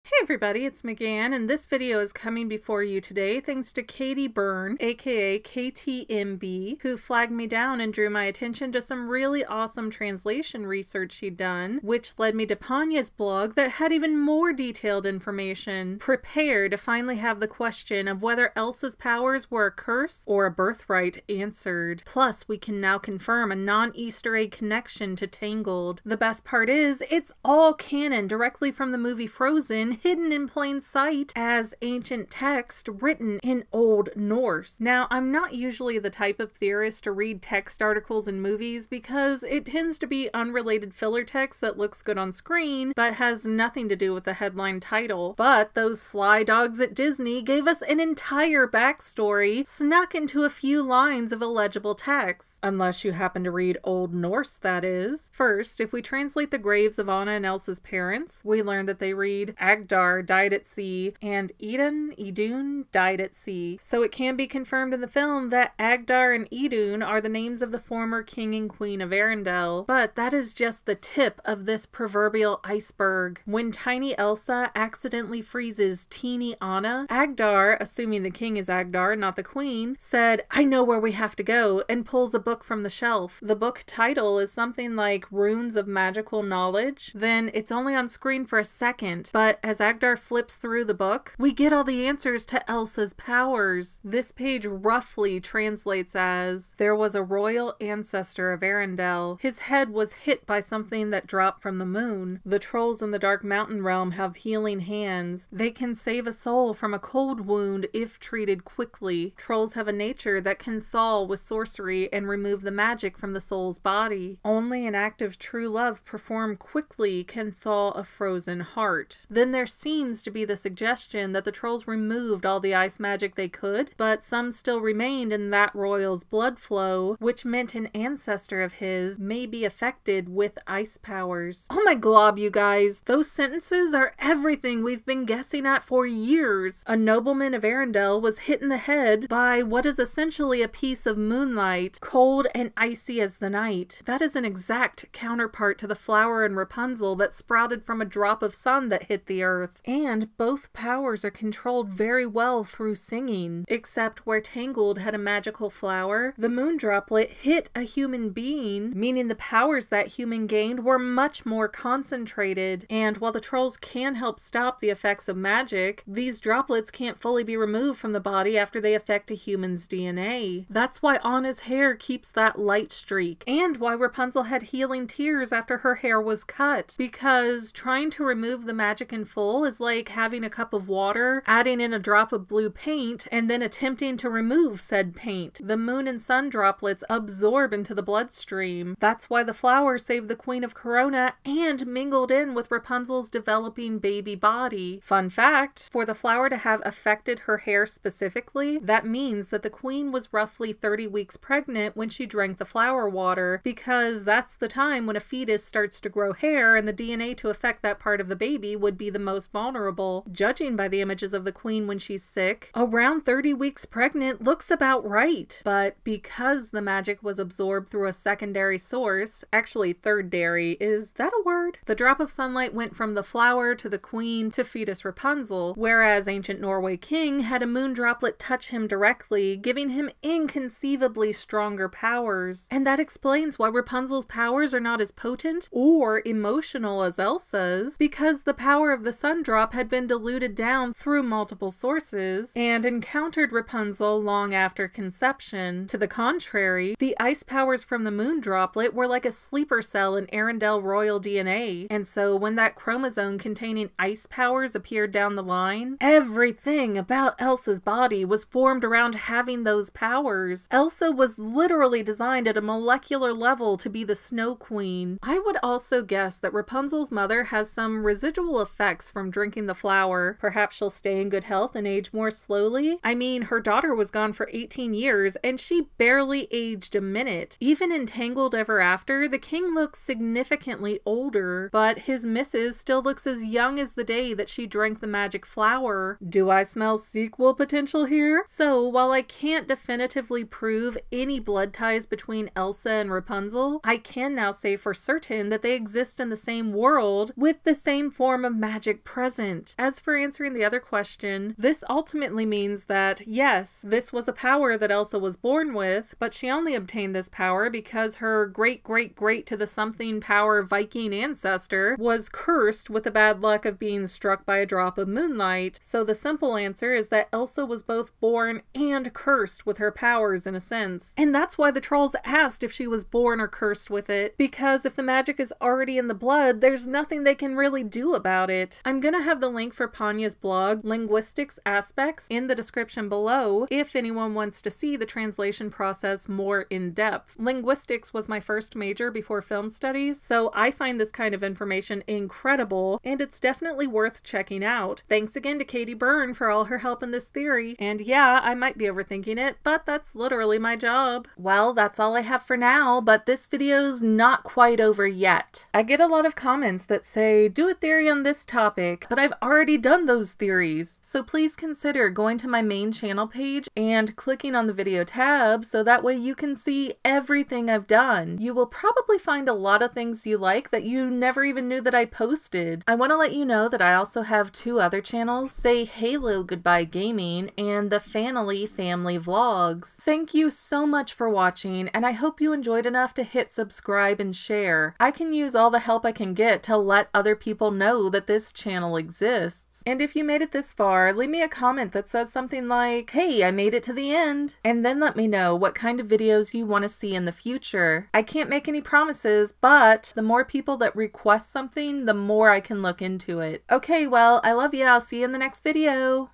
Hey everybody, it's McGann, and this video is coming before you today thanks to Katie Byrne, aka KTMB, who flagged me down and drew my attention to some really awesome translation research she'd done, which led me to Ponya's blog that had even more detailed information. Prepare to finally have the question of whether Elsa's powers were a curse or a birthright answered. Plus, we can now confirm a non-Easter egg connection to Tangled. The best part is, it's all canon directly from the movie Frozen, hidden in plain sight as ancient text written in Old Norse. Now, I'm not usually the type of theorist to read text articles in movies because it tends to be unrelated filler text that looks good on screen but has nothing to do with the headline title. But those sly dogs at Disney gave us an entire backstory snuck into a few lines of illegible text. Unless you happen to read Old Norse, that is. First, if we translate the graves of Anna and Elsa's parents, we learn that they read Agdar died at sea, and Idun died at sea. So it can be confirmed in the film that Agdar and Idun are the names of the former king and queen of Arendelle. But that is just the tip of this proverbial iceberg. When tiny Elsa accidentally freezes teeny Anna, Agdar, assuming the king is Agdar, not the queen, said, "I know where we have to go," and pulls a book from the shelf. The book title is something like Runes of Magical Knowledge. Then it's only on screen for a second, but as Agdar flips through the book, we get all the answers to Elsa's powers. This page roughly translates as, there was a royal ancestor of Arendelle. His head was hit by something that dropped from the moon. The trolls in the Dark Mountain realm have healing hands. They can save a soul from a cold wound if treated quickly. Trolls have a nature that can thaw with sorcery and remove the magic from the soul's body. Only an act of true love performed quickly can thaw a frozen heart. Then there seems to be the suggestion that the trolls removed all the ice magic they could, but some still remained in that royal's blood flow, which meant an ancestor of his may be affected with ice powers. Oh my glob, you guys! Those sentences are everything we've been guessing at for years. A nobleman of Arendelle was hit in the head by what is essentially a piece of moonlight, cold and icy as the night. That is an exact counterpart to the flower in Rapunzel that sprouted from a drop of sun that hit the earth. And both powers are controlled very well through singing. Except where Tangled had a magical flower, the moon droplet hit a human being, meaning the powers that human gained were much more concentrated. And while the trolls can help stop the effects of magic, these droplets can't fully be removed from the body after they affect a human's DNA. That's why Anna's hair keeps that light streak, and why Rapunzel had healing tears after her hair was cut, because trying to remove the magic in full is like having a cup of water, adding in a drop of blue paint, and then attempting to remove said paint. The moon and sun droplets absorb into the bloodstream. That's why the flower saved the Queen of Corona and mingled in with Rapunzel's developing baby body. Fun fact, for the flower to have affected her hair specifically, that means that the queen was roughly 30 weeks pregnant when she drank the flower water, because that's the time when a fetus starts to grow hair and the DNA to affect that part of the baby would be the most vulnerable. Judging by the images of the queen when she's sick, around 30 weeks pregnant looks about right. But because the magic was absorbed through a secondary source, actually thirdary, is that a word? The drop of sunlight went from the flower to the queen to fetus Rapunzel, whereas ancient Norway king had a moon droplet touch him directly, giving him inconceivably stronger powers. And that explains why Rapunzel's powers are not as potent or emotional as Elsa's, because the power of the sun drop had been diluted down through multiple sources and encountered Rapunzel long after conception. To the contrary, the ice powers from the moon droplet were like a sleeper cell in Arendelle royal DNA, and so when that chromosome containing ice powers appeared down the line, everything about Elsa's body was formed around having those powers. Elsa was literally designed at a molecular level to be the Snow Queen. I would also guess that Rapunzel's mother has some residual effects from drinking the flower. Perhaps she'll stay in good health and age more slowly. I mean, her daughter was gone for 18 years and she barely aged a minute. Even in Tangled Ever After, the king looks significantly older, but his missus still looks as young as the day that she drank the magic flower. Do I smell sequel potential here? So, while I can't definitively prove any blood ties between Elsa and Rapunzel, I can now say for certain that they exist in the same world with the same form of magic perfect present. As for answering the other question, this ultimately means that, yes, this was a power that Elsa was born with, but she only obtained this power because her great to the something power Viking ancestor was cursed with the bad luck of being struck by a drop of moonlight. So the simple answer is that Elsa was both born and cursed with her powers in a sense. And that's why the trolls asked if she was born or cursed with it, because if the magic is already in the blood, there's nothing they can really do about it. I'm gonna have the link for Ponya's blog, Linguistics Aspects, in the description below if anyone wants to see the translation process more in depth. Linguistics was my first major before film studies, so I find this kind of information incredible, and it's definitely worth checking out. Thanks again to Katie Byrne for all her help in this theory. And yeah, I might be overthinking it, but that's literally my job. Well, that's all I have for now, but this video's not quite over yet. I get a lot of comments that say, do a theory on this topic, but I've already done those theories. So please consider going to my main channel page and clicking on the video tab so that way you can see everything I've done. You will probably find a lot of things you like that you never even knew that I posted. I want to let you know that I also have two other channels, Say Halo Goodbye Gaming and the Fanily Family Vlogs. Thank you so much for watching, and I hope you enjoyed enough to hit subscribe and share. I can use all the help I can get to let other people know that this channel exists. And if you made it this far, leave me a comment that says something like, hey, I made it to the end, and then let me know what kind of videos you want to see in the future. I can't make any promises, but the more people that request something, the more I can look into it. Okay, well, I love you. I'll see you in the next video.